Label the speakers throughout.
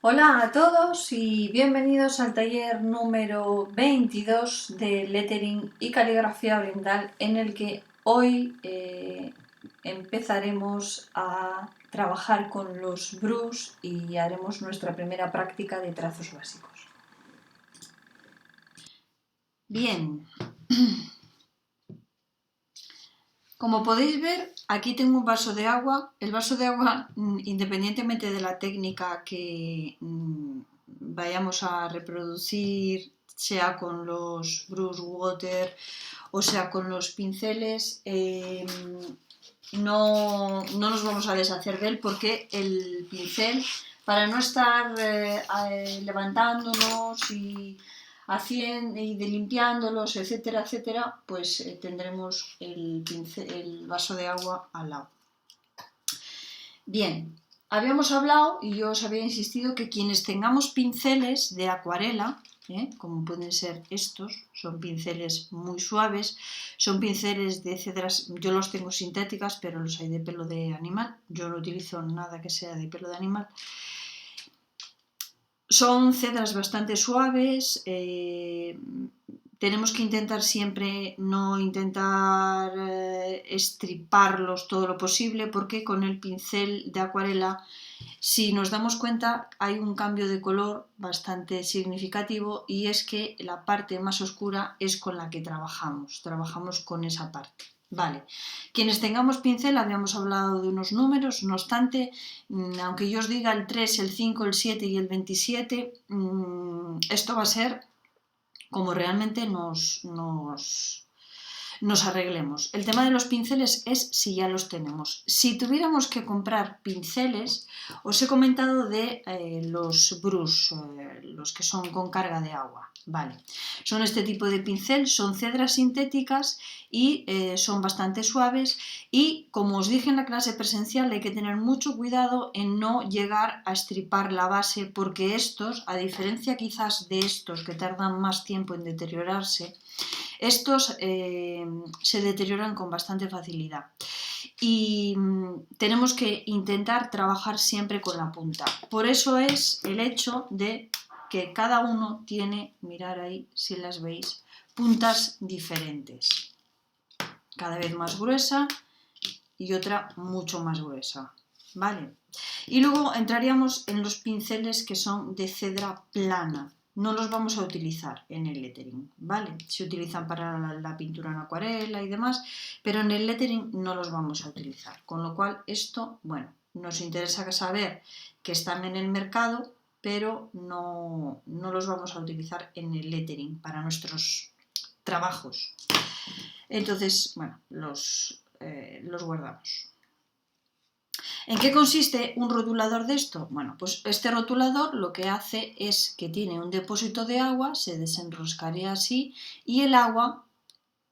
Speaker 1: Hola a todos y bienvenidos al taller número 22 de Lettering y Caligrafía Oriental, en el que hoy empezaremos a trabajar con los brus y haremos nuestra primera práctica de trazos básicos. Bien, como podéis ver, aquí tengo un vaso de agua. El vaso de agua, independientemente de la técnica que vayamos a reproducir, sea con los brush water o sea con los pinceles, no nos vamos a deshacer de él, porque el pincel, para no estar levantándonos y limpiándolos, etcétera, etcétera, pues tendremos el vaso de agua al lado. Bien, habíamos hablado y yo os había insistido que quienes tengamos pinceles de acuarela, como pueden ser estos, son pinceles muy suaves, son pinceles de cedras, yo los tengo sintéticas, pero los hay de pelo de animal, yo no utilizo nada que sea de pelo de animal. Son cedras bastante suaves, tenemos que intentar siempre no intentar estriparlos todo lo posible, porque con el pincel de acuarela, si nos damos cuenta, hay un cambio de color bastante significativo, y es que la parte más oscura es con la que trabajamos con esa parte. Vale, quienes tengamos pincel, habíamos hablado de unos números, no obstante, aunque yo os diga el 3, el 5, el 7 y el 27, esto va a ser como realmente nos arreglemos. El tema de los pinceles es si ya los tenemos. Si tuviéramos que comprar pinceles, os he comentado de los brush, los que son con carga de agua. Vale, son este tipo de pincel, son cedras sintéticas y son bastante suaves, y como os dije en la clase presencial, hay que tener mucho cuidado en no llegar a estripar la base, porque estos, a diferencia quizás de estos que tardan más tiempo en deteriorarse, estos se deterioran con bastante facilidad, y tenemos que intentar trabajar siempre con la punta. Por eso es el hecho de que cada uno tiene, mirar ahí si las veis, puntas diferentes, cada vez más gruesa y otra mucho más gruesa, ¿vale? Y luego entraríamos en los pinceles que son de cedra plana. No los vamos a utilizar en el lettering, ¿vale? Se utilizan para la pintura en acuarela y demás, pero en el lettering no los vamos a utilizar. Con lo cual, esto, bueno, nos interesa saber que están en el mercado, pero no los vamos a utilizar en el lettering para nuestros trabajos. Entonces, bueno, los guardamos. ¿En qué consiste un rotulador de esto? Bueno, pues este rotulador lo que hace es que tiene un depósito de agua, se desenroscaría así, y el agua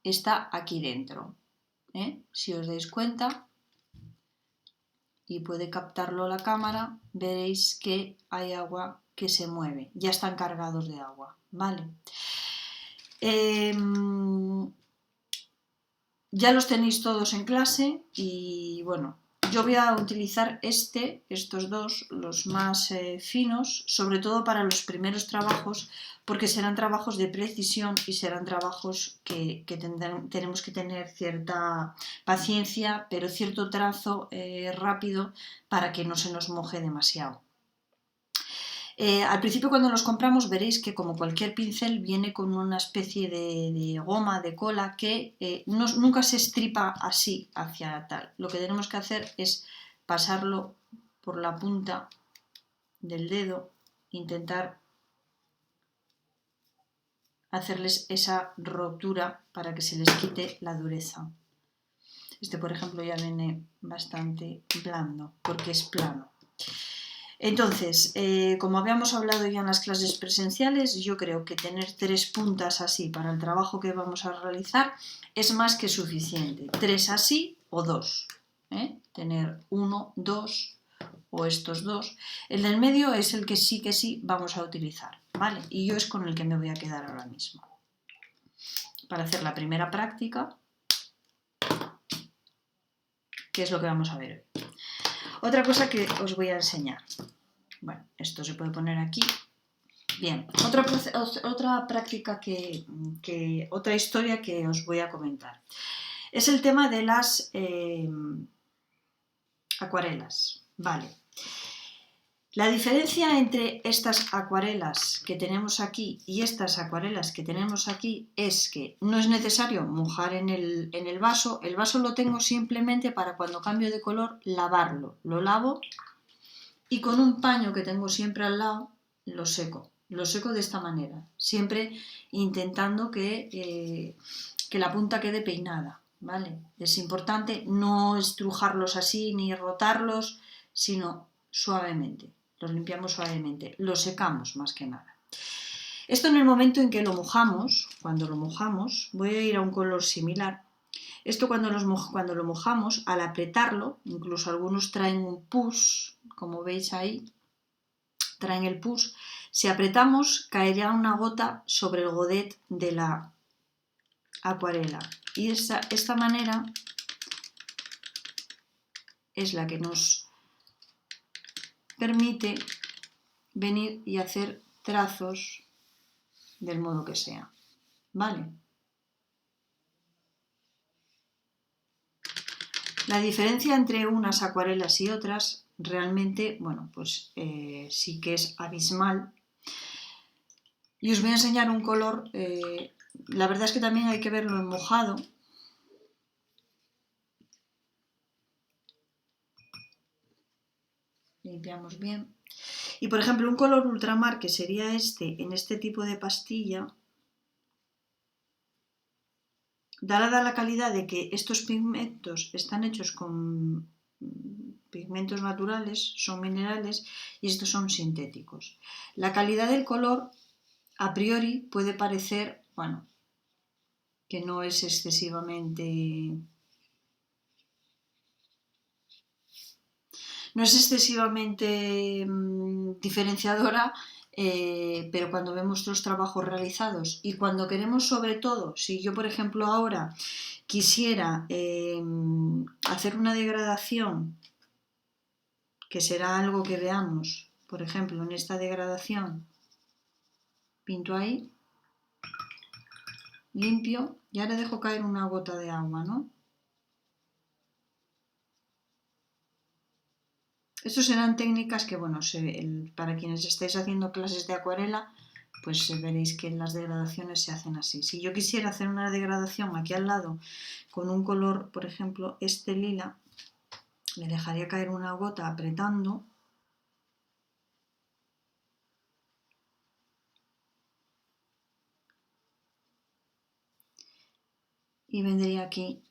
Speaker 1: está aquí dentro. Si os dais cuenta, y puede captarlo la cámara, veréis que hay agua que se mueve, ya están cargados de agua, ¿vale? Ya los tenéis todos en clase, y bueno, yo voy a utilizar estos dos, los más finos, sobre todo para los primeros trabajos, porque serán trabajos de precisión y serán trabajos que tenemos que tener cierta paciencia, pero cierto trazo rápido, para que no se nos moje demasiado. Al principio, cuando los compramos, veréis que, como cualquier pincel, viene con una especie de goma, de cola, que nunca se estripa así hacia tal. Lo que tenemos que hacer es pasarlo por la punta del dedo, intentar hacerles esa rotura para que se les quite la dureza. Este, por ejemplo, ya viene bastante blando porque es plano. Entonces, como habíamos hablado ya en las clases presenciales, yo creo que tener 3 puntas así para el trabajo que vamos a realizar es más que suficiente. 3 así o 2. Tener 1, 2 o estos 2. El del medio es el que sí vamos a utilizar, ¿vale? Y yo es con el que me voy a quedar ahora mismo, para hacer la primera práctica, que es lo que vamos a ver hoy. Otra cosa que os voy a enseñar. Bueno, esto se puede poner aquí. Bien, otra práctica otra historia que os voy a comentar. Es el tema de las acuarelas. Vale. La diferencia entre estas acuarelas que tenemos aquí y estas acuarelas que tenemos aquí es que no es necesario mojar en el vaso. El vaso lo tengo simplemente para cuando cambio de color lavarlo. Lo lavo y con un paño que tengo siempre al lado lo seco. Lo seco de esta manera, siempre intentando que la punta quede peinada, ¿vale? Es importante no estrujarlos así ni rotarlos, sino suavemente. Los limpiamos suavemente, los secamos más que nada. Esto en el momento en que lo mojamos, cuando lo mojamos, voy a ir a un color similar. Esto cuando lo mojamos, al apretarlo, incluso algunos traen un push, como veis ahí, traen el push. Si apretamos, caerá una gota sobre el godet de la acuarela. Y esta manera es la que nos permite venir y hacer trazos del modo que sea. ¿Vale? La diferencia entre unas acuarelas y otras realmente, bueno, pues sí que es abismal. Y os voy a enseñar un color, la verdad es que también hay que verlo en mojado. Limpiamos bien. Y por ejemplo, un color ultramar, que sería este, en este tipo de pastilla, dada la calidad de que estos pigmentos están hechos con pigmentos naturales, son minerales, y estos son sintéticos. La calidad del color, a priori, puede parecer, bueno, que no es excesivamente diferenciadora, pero cuando vemos los trabajos realizados y cuando queremos, sobre todo, si yo por ejemplo ahora quisiera hacer una degradación, que será algo que veamos, por ejemplo en esta degradación, pinto ahí, limpio y ahora dejo caer una gota de agua, ¿no? Estas serán técnicas que, bueno, para quienes estáis haciendo clases de acuarela, pues veréis que las degradaciones se hacen así. Si yo quisiera hacer una degradación aquí al lado con un color, por ejemplo, este lila, le dejaría caer una gota apretando y vendría aquí.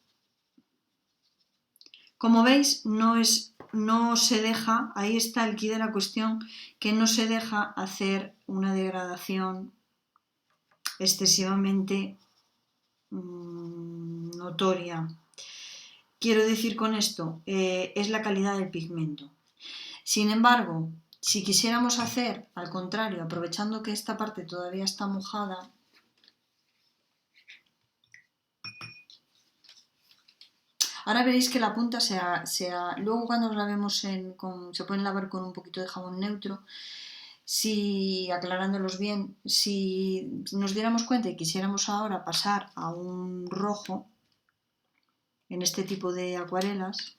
Speaker 1: Como veis, no se deja, ahí está el quid de la cuestión, que no se deja hacer una degradación excesivamente notoria. Quiero decir con esto, es la calidad del pigmento. Sin embargo, si quisiéramos hacer, al contrario, aprovechando que esta parte todavía está mojada, ahora veréis que la punta luego cuando la lavemos se pueden lavar con un poquito de jabón neutro, aclarándolos bien. Si nos diéramos cuenta y quisiéramos ahora pasar a un rojo en este tipo de acuarelas,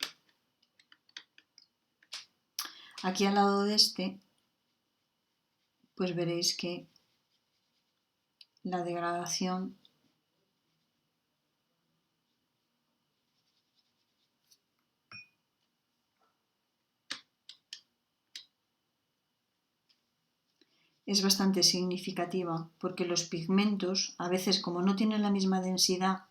Speaker 1: aquí al lado de este, pues veréis que la degradación es bastante significativa, porque los pigmentos, a veces como no tienen la misma densidad,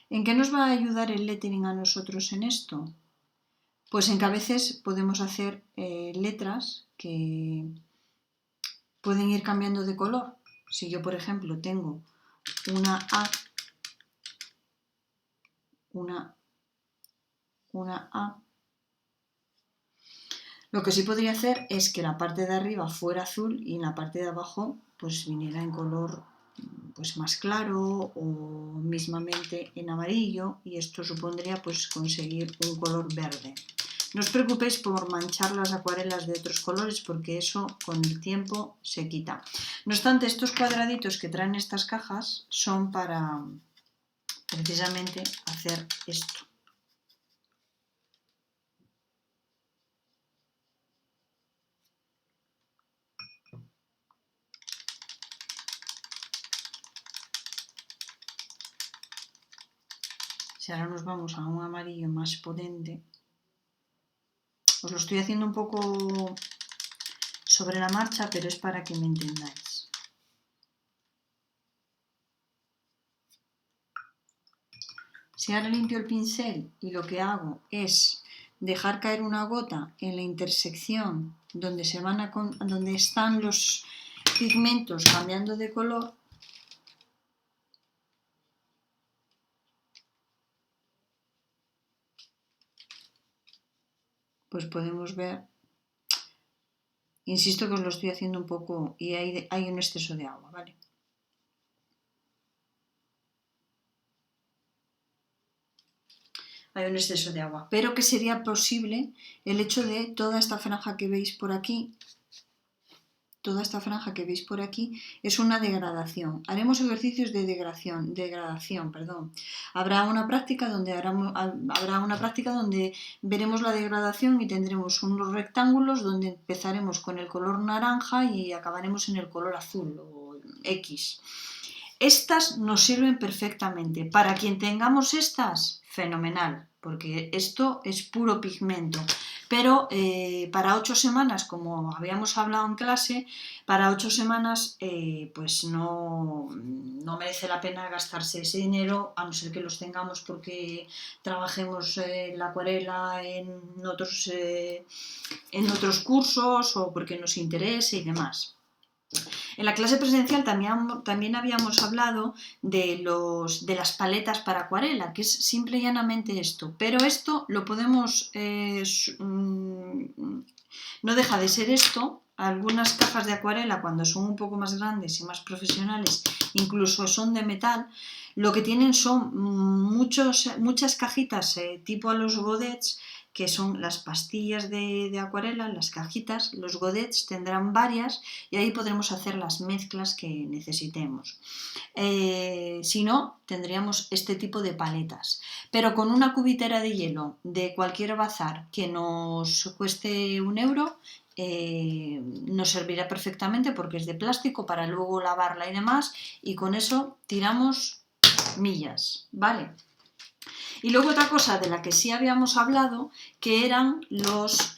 Speaker 1: ¿en qué nos va a ayudar el lettering a nosotros en esto? Pues en que a veces podemos hacer letras que pueden ir cambiando de color. Si yo, por ejemplo, tengo una A, una A. Lo que sí podría hacer es que la parte de arriba fuera azul y en la parte de abajo pues viniera en color pues más claro o mismamente en amarillo, y esto supondría pues conseguir un color verde. No os preocupéis por manchar las acuarelas de otros colores porque eso con el tiempo se quita. No obstante, estos cuadraditos que traen estas cajas son para precisamente hacer esto. Si ahora nos vamos a un amarillo más potente, os lo estoy haciendo un poco sobre la marcha, pero es para que me entendáis. Si ahora limpio el pincel y lo que hago es dejar caer una gota en la intersección donde están los pigmentos cambiando de color, pues podemos ver, insisto que os lo estoy haciendo un poco y hay un exceso de agua, ¿vale? Hay un exceso de agua, pero que sería posible el hecho de toda esta franja que veis por aquí. Toda esta franja que veis por aquí es una degradación. Haremos ejercicios de degradación. Habrá una práctica donde veremos la degradación y tendremos unos rectángulos donde empezaremos con el color naranja y acabaremos en el color azul o X. Estas nos sirven perfectamente. Para quien tengamos estas, fenomenal, porque esto es puro pigmento. Pero para 8 semanas, como habíamos hablado en clase, para 8 semanas pues no merece la pena gastarse ese dinero, a no ser que los tengamos porque trabajemos la acuarela en otros cursos o porque nos interese y demás. En la clase presencial también habíamos hablado de las paletas para acuarela, que es simple y llanamente esto, pero esto lo podemos, no deja de ser esto. Algunas cajas de acuarela, cuando son un poco más grandes y más profesionales, incluso son de metal, lo que tienen son muchas cajitas tipo a los godets, que son las pastillas de acuarela, las cajitas. Los godets tendrán varias y ahí podremos hacer las mezclas que necesitemos. Si no, tendríamos este tipo de paletas. Pero con una cubitera de hielo de cualquier bazar que nos cueste €1, nos servirá perfectamente porque es de plástico para luego lavarla y demás, y con eso tiramos millas, ¿vale? Y luego otra cosa de la que sí habíamos hablado, que eran los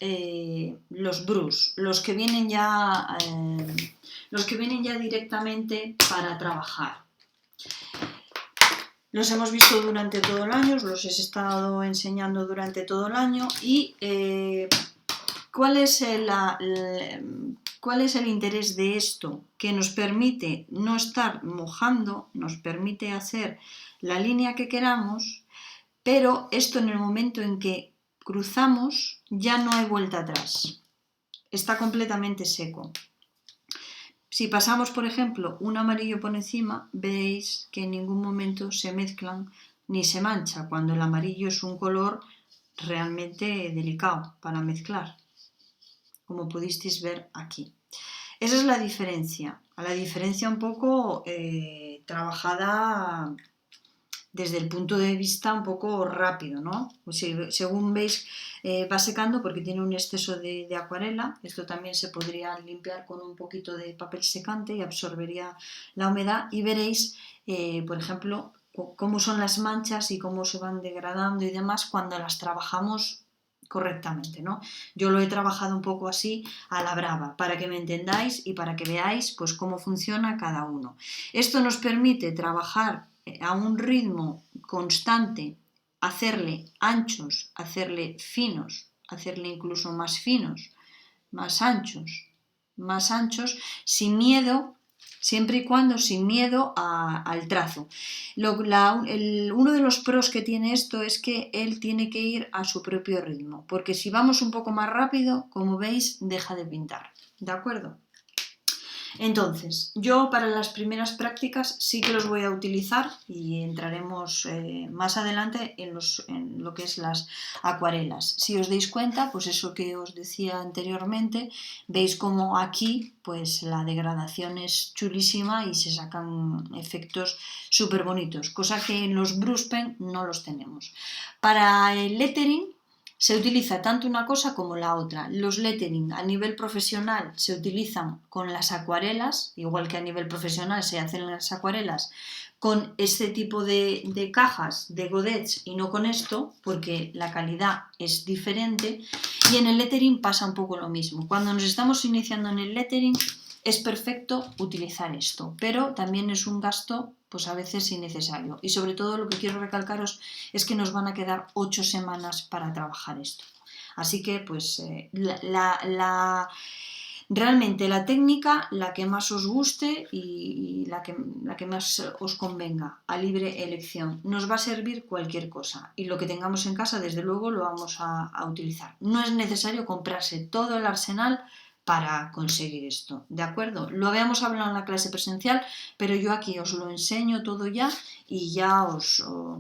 Speaker 1: brus, los que vienen ya directamente para trabajar. Los hemos visto durante todo el año, os los he estado enseñando durante todo el año. Y ¿cuál es el interés de esto? Que nos permite no estar mojando, nos permite hacer la línea que queramos, pero esto en el momento en que cruzamos ya no hay vuelta atrás, está completamente seco. Si pasamos, por ejemplo, un amarillo por encima, veis que en ningún momento se mezclan ni se mancha, cuando el amarillo es un color realmente delicado para mezclar, como pudisteis ver aquí. Esa es la diferencia un poco trabajada desde el punto de vista un poco rápido, ¿no? Según veis va secando porque tiene un exceso de acuarela. Esto también se podría limpiar con un poquito de papel secante y absorbería la humedad, y veréis, por ejemplo, cómo son las manchas y cómo se van degradando y demás cuando las trabajamos correctamente, ¿no? Yo lo he trabajado un poco así a la brava, para que me entendáis y para que veáis pues cómo funciona cada uno. Esto nos permite trabajar a un ritmo constante, hacerle anchos, hacerle finos, hacerle incluso más finos, más anchos, sin miedo siempre y cuando sin miedo al trazo. Uno de los pros que tiene esto es que él tiene que ir a su propio ritmo, porque si vamos un poco más rápido, como veis, deja de pintar, ¿de acuerdo? Entonces, yo para las primeras prácticas sí que los voy a utilizar y entraremos más adelante en lo que es las acuarelas. Si os dais cuenta, pues eso que os decía anteriormente, veis como aquí pues la degradación es chulísima y se sacan efectos súper bonitos, cosa que en los brush pen no los tenemos. Para el lettering se utiliza tanto una cosa como la otra. Los lettering a nivel profesional se utilizan con las acuarelas, igual que a nivel profesional se hacen las acuarelas con este tipo de cajas de godets y no con esto, porque la calidad es diferente. Y en el lettering pasa un poco lo mismo. Cuando nos estamos iniciando en el lettering es perfecto utilizar esto, pero también es un gasto pues a veces innecesario. Y sobre todo lo que quiero recalcaros es que nos van a quedar 8 semanas para trabajar esto. Así que pues realmente la técnica, la que más os guste y la que más os convenga, a libre elección. Nos va a servir cualquier cosa y lo que tengamos en casa desde luego lo vamos a utilizar. No es necesario comprarse todo el arsenal para conseguir esto, ¿de acuerdo? Lo habíamos hablado en la clase presencial, pero yo aquí os lo enseño todo ya y ya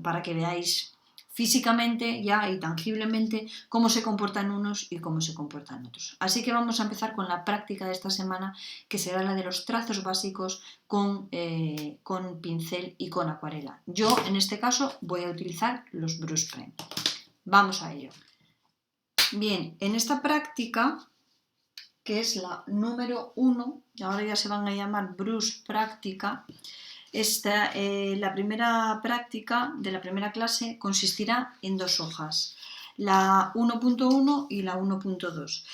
Speaker 1: para que veáis físicamente ya y tangiblemente cómo se comportan unos y cómo se comportan otros. Así que vamos a empezar con la práctica de esta semana, que será la de los trazos básicos con pincel y con acuarela. Yo en este caso voy a utilizar los brush pen. Vamos a ello. Bien, en esta práctica, que es la número 1, ahora ya se van a llamar brush práctica, la primera práctica de la primera clase consistirá en 2 hojas, la 1.1 y la 1.2.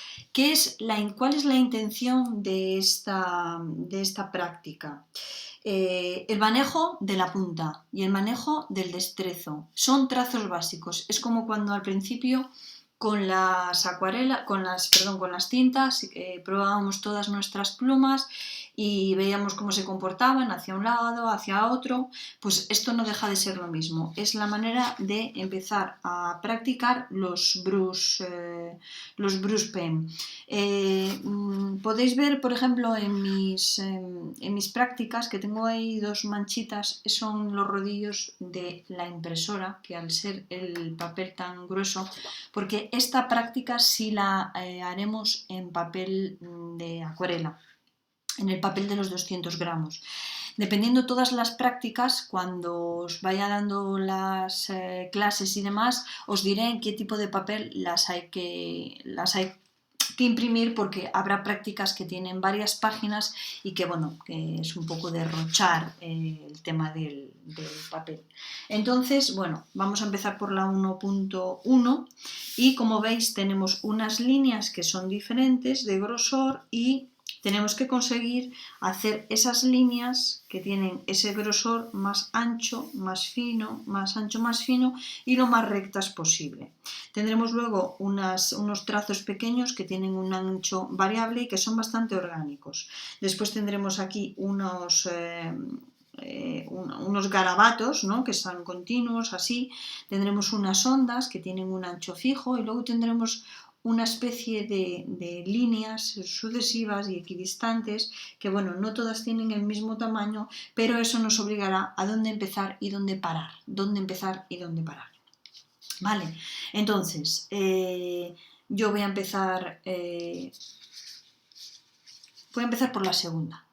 Speaker 1: ¿Cuál es la intención de esta práctica? El manejo de la punta y el manejo del destrezo son trazos básicos. Es como cuando al principio con las tintas probábamos todas nuestras plumas y veíamos cómo se comportaban hacia un lado, hacia otro. Pues esto no deja de ser lo mismo. Es la manera de empezar a practicar los brush pen. Podéis ver, por ejemplo, en mis prácticas que tengo ahí 2 manchitas, son los rodillos de la impresora, que al ser el papel tan grueso, porque esta práctica sí la haremos en papel de acuarela, en el papel de los 200 gramos. Dependiendo todas las prácticas, cuando os vaya dando las clases y demás, os diré en qué tipo de papel las hay que imprimir, porque habrá prácticas que tienen varias páginas y que es un poco derrochar el tema del papel. Entonces, vamos a empezar por la 1.1 y como veis tenemos unas líneas que son diferentes de grosor y tenemos que conseguir hacer esas líneas que tienen ese grosor más ancho, más fino, más ancho, más fino y lo más rectas posible. Tendremos luego unos trazos pequeños que tienen un ancho variable y que son bastante orgánicos. Después tendremos aquí unos garabatos, ¿no?, que están continuos así. Tendremos unas ondas que tienen un ancho fijo y luego tendremos una especie de líneas sucesivas y equidistantes que, no todas tienen el mismo tamaño, pero eso nos obligará a dónde empezar y dónde parar, Vale, entonces yo voy a empezar por la segunda,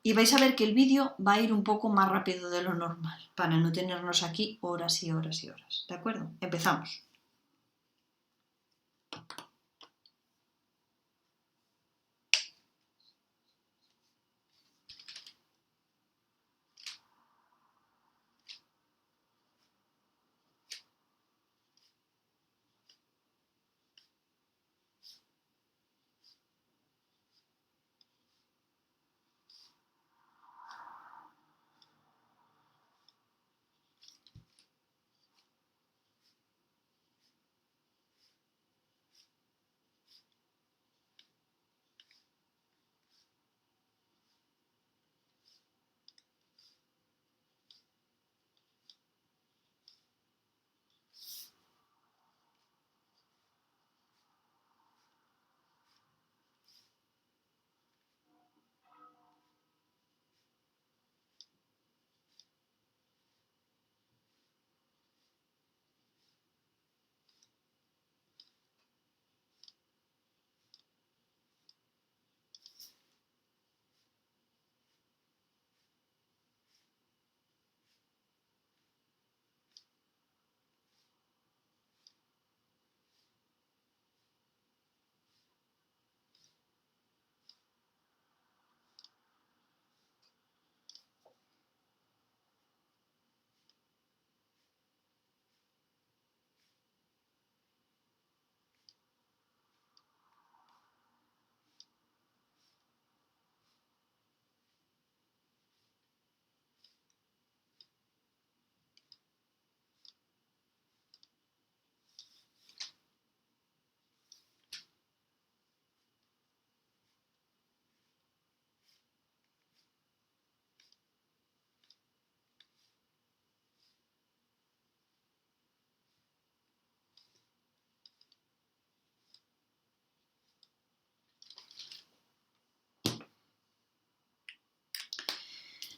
Speaker 1: y vais a ver que el vídeo va a ir un poco más rápido de lo normal, para no tenernos aquí horas y horas y horas, ¿de acuerdo? Empezamos.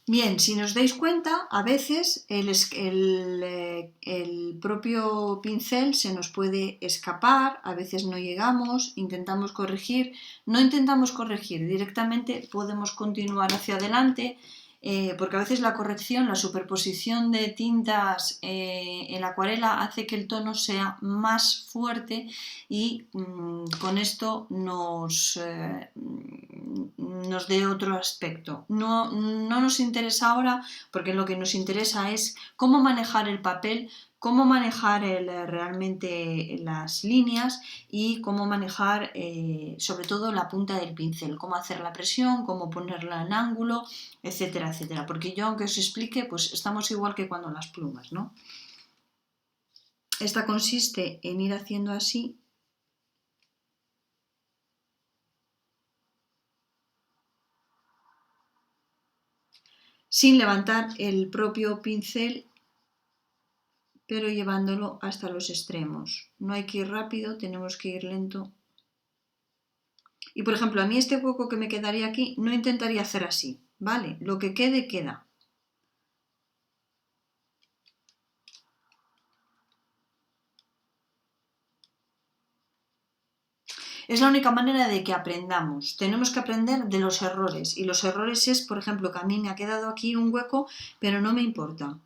Speaker 1: Bien, si nos dais cuenta, a veces el propio pincel se nos puede escapar, a veces no llegamos, intentamos corregir, no intentamos corregir, directamente podemos continuar hacia adelante, porque a veces la corrección, la superposición de tintas en la acuarela hace que el tono sea más fuerte y con esto nos dé otro aspecto. No nos interesa ahora, porque lo que nos interesa es cómo manejar el papel, cómo manejar realmente las líneas y cómo manejar sobre todo la punta del pincel, cómo hacer la presión, cómo ponerla en ángulo, etcétera, etcétera. Porque yo, aunque os explique, pues estamos igual que cuando las plumas, ¿no? Esta consiste en ir haciendo así sin levantar el propio pincel, pero llevándolo hasta los extremos. No hay que ir rápido, tenemos que ir lento. Y por ejemplo, a mí este hueco que me quedaría aquí, no intentaría hacer así, ¿vale? Lo que quede, queda. Es la única manera de que aprendamos. Tenemos que aprender de los errores. Y los errores es, por ejemplo, que a mí me ha quedado aquí un hueco, pero no me importa.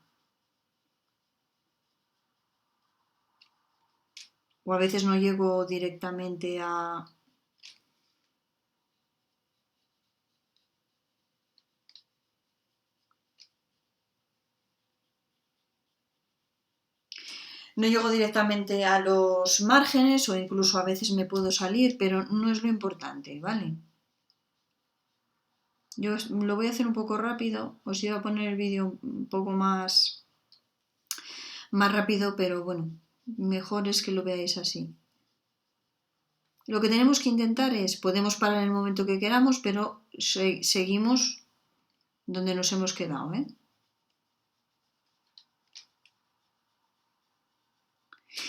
Speaker 1: O a veces no llego directamente a... No llego directamente a los márgenes o incluso a veces me puedo salir, pero no es lo importante, ¿vale? Yo lo voy a hacer un poco rápido, os iba a poner el vídeo un poco más rápido, pero bueno, mejor es que lo veáis así. Lo que tenemos que intentar es, podemos parar en el momento que queramos, pero seguimos donde nos hemos quedado, ¿eh?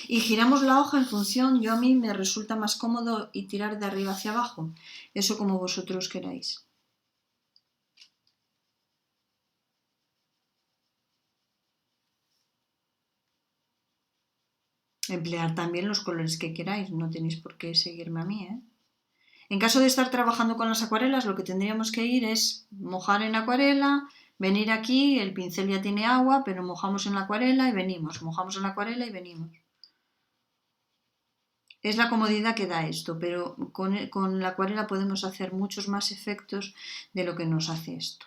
Speaker 1: Y giramos la hoja en función, a mí me resulta más cómodo y tirar de arriba hacia abajo, eso como vosotros queráis. Emplear también los colores que queráis, no tenéis por qué seguirme a mí, ¿eh? En caso de estar trabajando con las acuarelas, lo que tendríamos que ir es mojar en acuarela, venir aquí, el pincel ya tiene agua, pero mojamos en la acuarela y venimos, mojamos en la acuarela y venimos. Es la comodidad que da esto, pero con la acuarela podemos hacer muchos más efectos de lo que nos hace esto.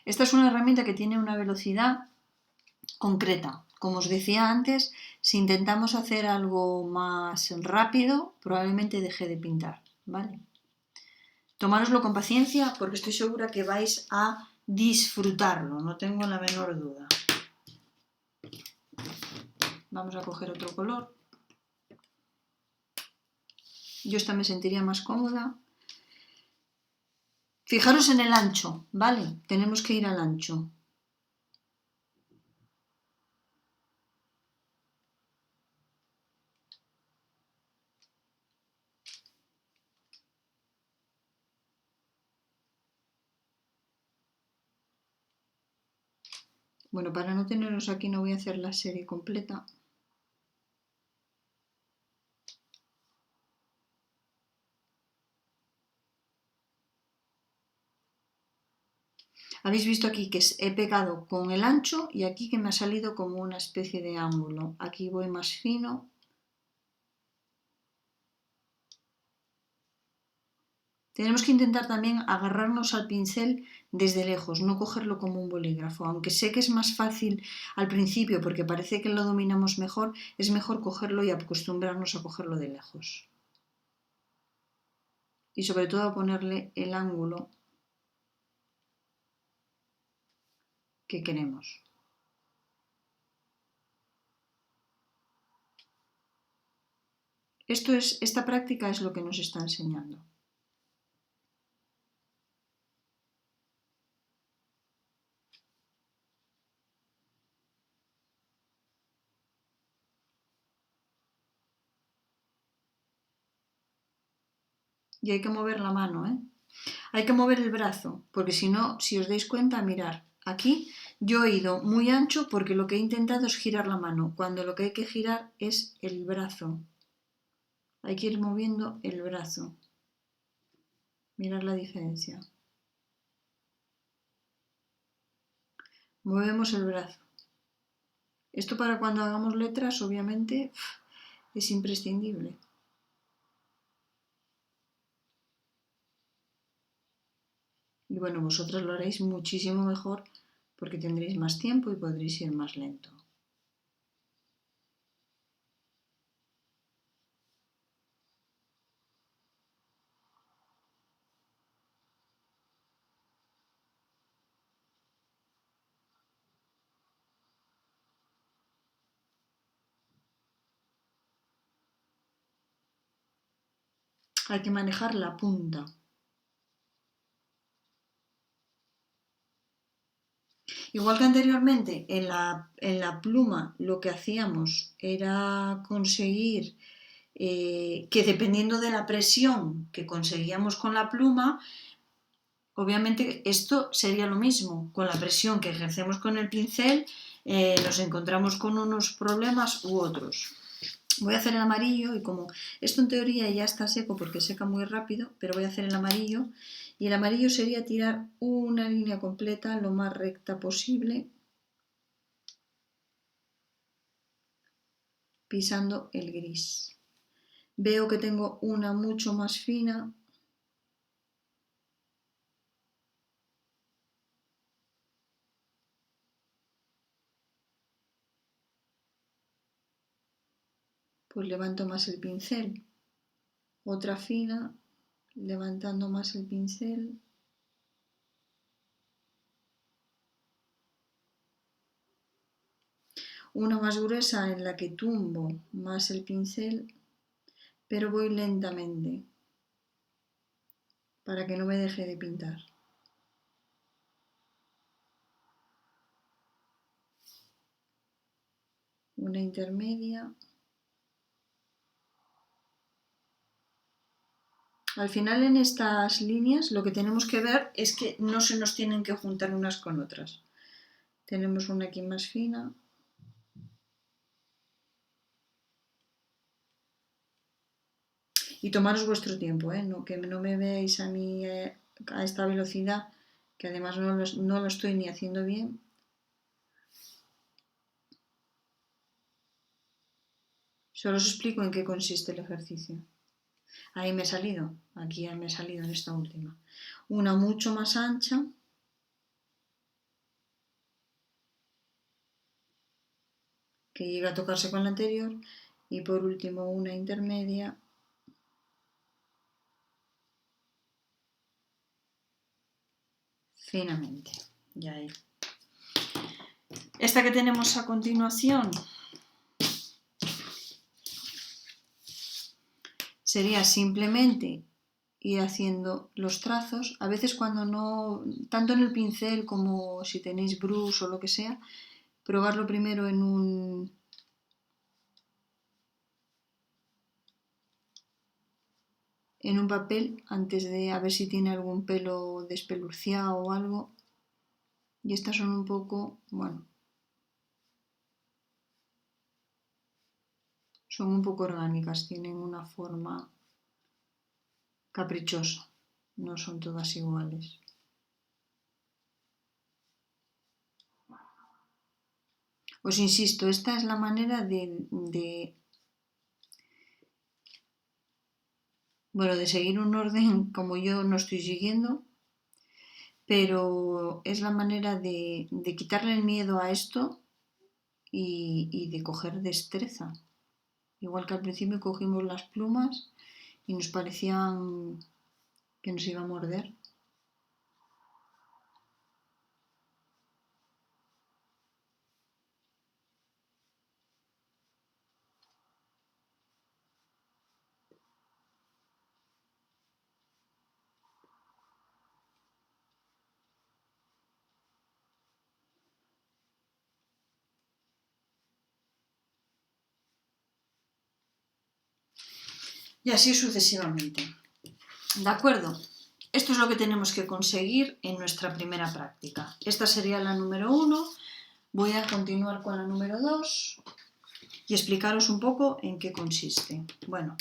Speaker 1: Esta es una herramienta que tiene una velocidad concreta. Como os decía antes, si intentamos hacer algo más rápido, probablemente deje de pintar, ¿vale? Tomároslo con paciencia porque estoy segura que vais a disfrutarlo, no tengo la menor duda. Vamos a coger otro color. Yo esta me sentiría más cómoda. Fijaros en el ancho, ¿vale? Tenemos que ir al ancho. Bueno, para no teneros aquí no voy a hacer la serie completa. Habéis visto aquí que he pegado con el ancho y aquí que me ha salido como una especie de ángulo. Aquí voy más fino. Tenemos que intentar también agarrarnos al pincel desde lejos, no cogerlo como un bolígrafo. Aunque sé que es más fácil al principio porque parece que lo dominamos mejor, es mejor cogerlo y acostumbrarnos a cogerlo de lejos. Y sobre todo a ponerle el ángulo que queremos. Esta práctica es lo que nos está enseñando. y hay que mover la mano, ¿eh? Hay que mover el brazo, porque si no, si os dais cuenta, mirar, aquí yo he ido muy ancho porque lo que he intentado es girar la mano, cuando lo que hay que girar es el brazo. Hay que ir moviendo el brazo. Mirad la diferencia. Movemos el brazo. Esto para cuando hagamos letras, obviamente, es imprescindible. Y bueno, vosotros lo haréis muchísimo mejor porque tendréis más tiempo y podréis ir más lento. Hay que manejar la punta. Igual que anteriormente, en la pluma lo que hacíamos era conseguir que dependiendo de la presión que conseguíamos con la pluma, obviamente esto sería lo mismo. Con la presión que ejercemos con el pincel, nos encontramos con unos problemas u otros. Voy a hacer el amarillo y como esto en teoría ya está seco porque seca muy rápido, pero voy a hacer el amarillo y el amarillo sería tirar una línea completa lo más recta posible pisando el gris. Veo que tengo una mucho más fina. Pues levanto más el pincel. Otra fina, levantando más el pincel. Una más gruesa en la que tumbo más el pincel, pero voy lentamente para que no me deje de pintar. Una intermedia. Al final en estas líneas lo que tenemos que ver es que no se nos tienen que juntar unas con otras. Tenemos una aquí más fina. Y tomaros vuestro tiempo, ¿eh? No, que no me veáis a mí a esta velocidad, que además no lo estoy ni haciendo bien. Solo os explico en qué consiste el ejercicio. Ahí me he salido, aquí me he salido en esta última. Una mucho más ancha. Que llega a tocarse con la anterior. Y por último una intermedia. Finamente. Ya ahí. Esta que tenemos a continuación sería simplemente ir haciendo los trazos. A veces cuando no, tanto en el pincel como si tenéis brush o lo que sea, probarlo primero en un papel antes de a ver si tiene algún pelo despeluciado o algo. Y estas son un poco, bueno, son un poco orgánicas, tienen una forma caprichosa, no son todas iguales. Os insisto, esta es la manera de seguir un orden como yo no estoy siguiendo, pero es la manera de quitarle el miedo a esto y de coger destreza. Igual que al principio cogimos las plumas y nos parecían que nos iba a morder. Y así sucesivamente. ¿De acuerdo? Esto es lo que tenemos que conseguir en nuestra primera práctica. Esta sería la número 1. Voy a continuar con la número 2 y explicaros un poco en qué consiste. Bueno,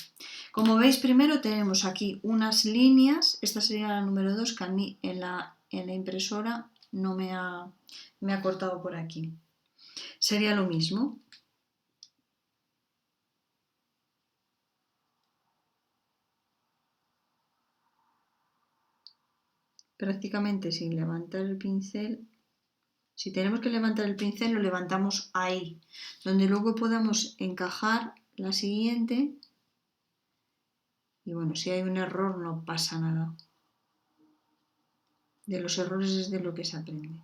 Speaker 1: como veis, primero tenemos aquí unas líneas. Esta sería la número 2, que a mí en la impresora no me ha cortado por aquí. Sería lo mismo. Prácticamente sin levantar el pincel. Si tenemos que levantar el pincel, lo levantamos ahí, donde luego podamos encajar la siguiente. Y bueno, si hay un error no pasa nada. De los errores es de lo que se aprende.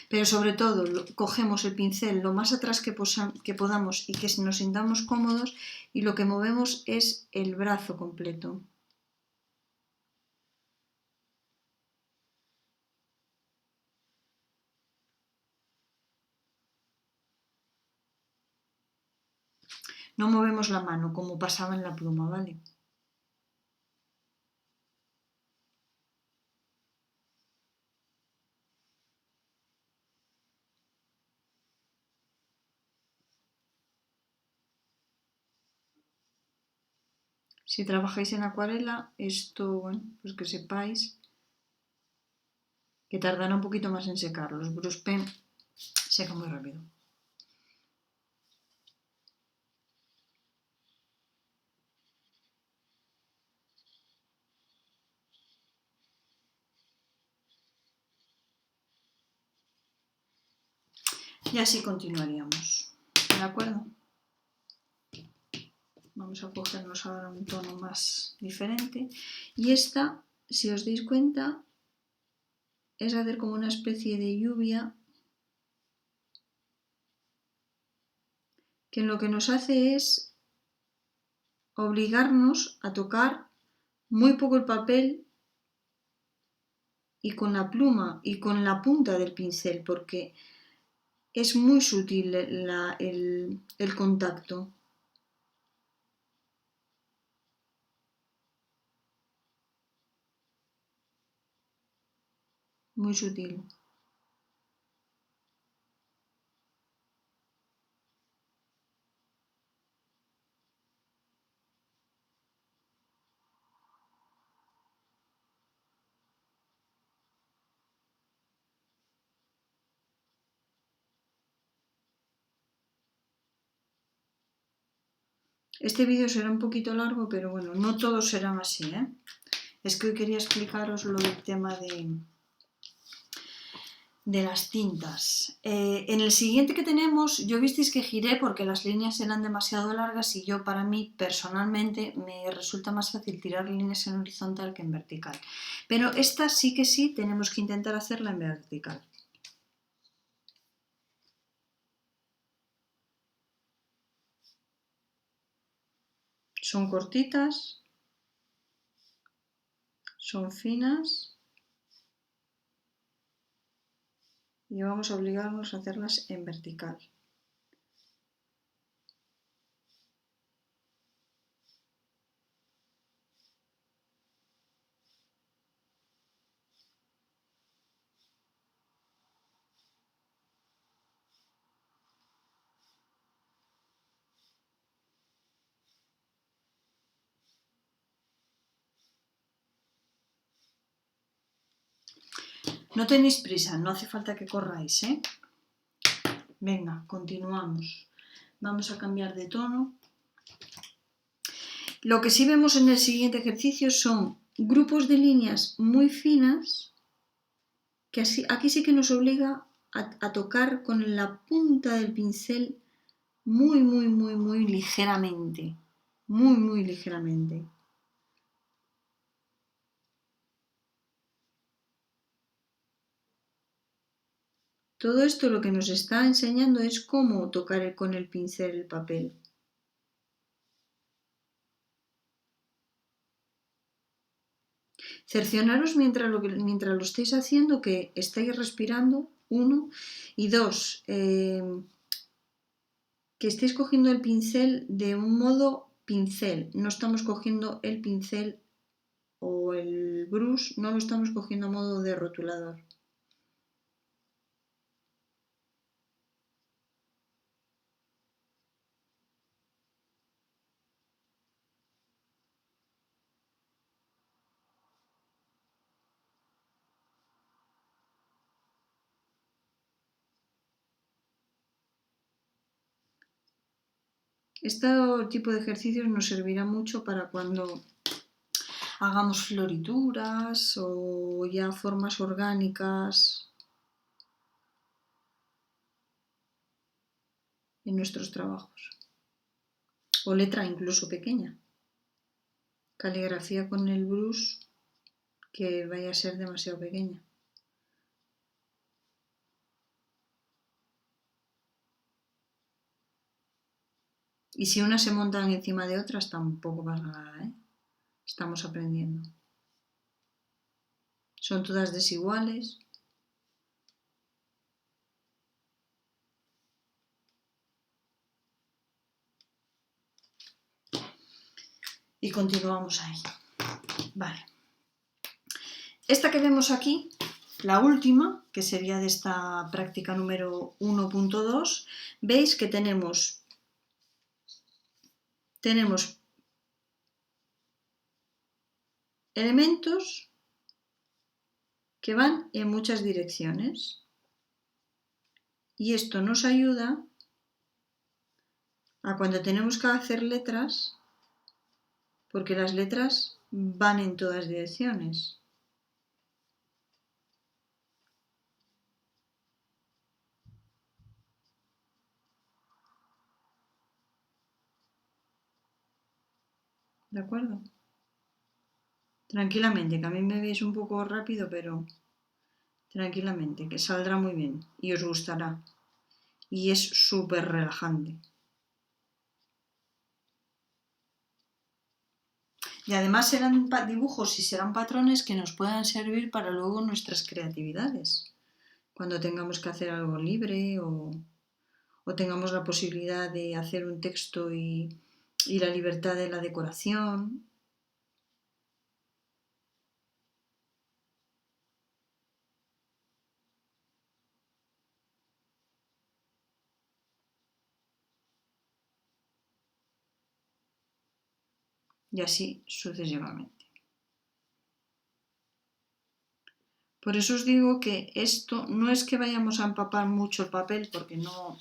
Speaker 1: Pero sobre todo, cogemos el pincel lo más atrás que podamos y que nos sintamos cómodos, y lo que movemos es el brazo completo. No movemos la mano como pasaba en la pluma, ¿vale? Si trabajáis en acuarela, esto, bueno, pues que sepáis que tardará un poquito más en secar. Los brush pen secan muy rápido. Y así continuaríamos. ¿De acuerdo? Vamos a cogernos ahora un tono más diferente. Y esta, si os dais cuenta, es hacer como una especie de lluvia, que lo que nos hace es obligarnos a tocar muy poco el papel y con la pluma y con la punta del pincel, porque es muy sutil el contacto. Muy sutil. Este vídeo será un poquito largo, pero bueno, no todos serán así, ¿eh? Es que hoy quería explicaros lo del tema de las tintas. En el siguiente que tenemos, yo visteis que giré porque las líneas eran demasiado largas y yo, para mí, personalmente, me resulta más fácil tirar líneas en horizontal que en vertical. Pero esta sí que sí tenemos que intentar hacerla en vertical. Son cortitas, son finas y vamos a obligarnos a hacerlas en vertical. No tenéis prisa, no hace falta que corráis, ¿eh? Venga, continuamos. Vamos a cambiar de tono. Lo que sí vemos en el siguiente ejercicio son grupos de líneas muy finas, que aquí sí que nos obliga a tocar con la punta del pincel muy, muy, muy, muy ligeramente. Muy, muy ligeramente. Todo esto lo que nos está enseñando es cómo tocar con el pincel el papel. Cercioraros mientras lo estáis haciendo, que estáis respirando uno. Y dos, que estéis cogiendo el pincel de un modo pincel. No estamos cogiendo el pincel o el brush, no lo estamos cogiendo a modo de rotulador. Este tipo de ejercicios nos servirá mucho para cuando hagamos florituras o ya formas orgánicas en nuestros trabajos. O letra incluso pequeña. Caligrafía con el brush que vaya a ser demasiado pequeña. Y si unas se montan encima de otras, tampoco pasa nada, ¿eh? Estamos aprendiendo. Son todas desiguales. Y continuamos ahí. Vale. Esta que vemos aquí, la última, que sería de esta práctica número 1.2, veis que tenemos elementos que van en muchas direcciones. Y esto nos ayuda a cuando tenemos que hacer letras, porque las letras van en todas direcciones. ¿De acuerdo? Tranquilamente, que a mí me veis un poco rápido, pero tranquilamente, que saldrá muy bien y os gustará. Y es súper relajante. Y además serán dibujos y serán patrones que nos puedan servir para luego nuestras creatividades. Cuando tengamos que hacer algo libre o tengamos la posibilidad de hacer un texto y la libertad de la decoración. Y así sucesivamente. Por eso os digo que esto no es que vayamos a empapar mucho el papel, porque no,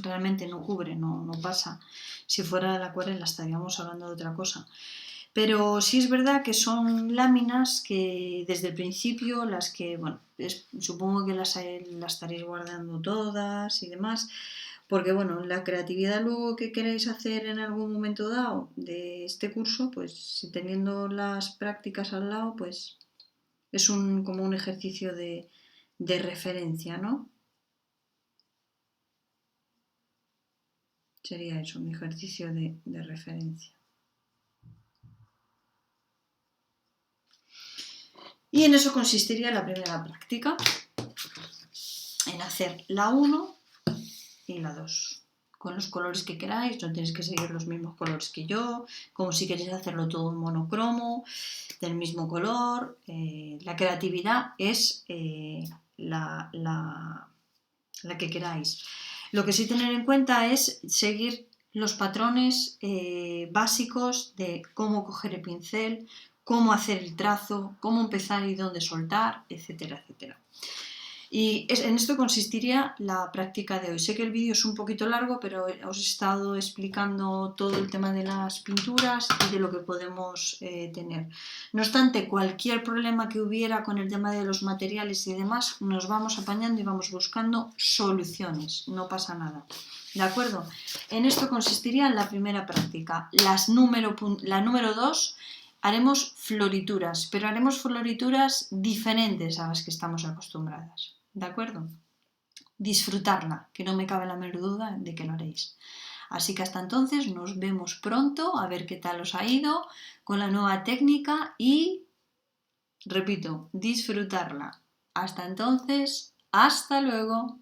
Speaker 1: realmente no cubre, no pasa. Si fuera la acuarela estaríamos hablando de otra cosa. Pero sí es verdad que son láminas que desde el principio, las que, bueno, supongo que las estaréis guardando todas y demás, porque bueno, la creatividad luego que queréis hacer en algún momento dado de este curso, pues si teniendo las prácticas al lado, pues es como un ejercicio de referencia, ¿no? Sería eso, un ejercicio de referencia. Y en eso consistiría la primera práctica, en hacer la 1 y la 2. Con los colores que queráis, no tenéis que seguir los mismos colores que yo, como si queréis hacerlo todo en monocromo, del mismo color. La creatividad es la que queráis. Lo que sí tener en cuenta es seguir los patrones básicos de cómo coger el pincel, cómo hacer el trazo, cómo empezar y dónde soltar, etcétera, etcétera. Y en esto consistiría la práctica de hoy. Sé que el vídeo es un poquito largo, pero os he estado explicando todo el tema de las pinturas y de lo que podemos tener. No obstante, cualquier problema que hubiera con el tema de los materiales y demás, nos vamos apañando y vamos buscando soluciones. No pasa nada. ¿De acuerdo? En esto consistiría la primera práctica. La número 2, haremos florituras, pero haremos florituras diferentes a las que estamos acostumbradas. ¿De acuerdo? Disfrutarla, que no me cabe la menor duda de que lo haréis. Así que hasta entonces nos vemos pronto, a ver qué tal os ha ido con la nueva técnica y, repito, disfrutarla. Hasta entonces, Hasta luego.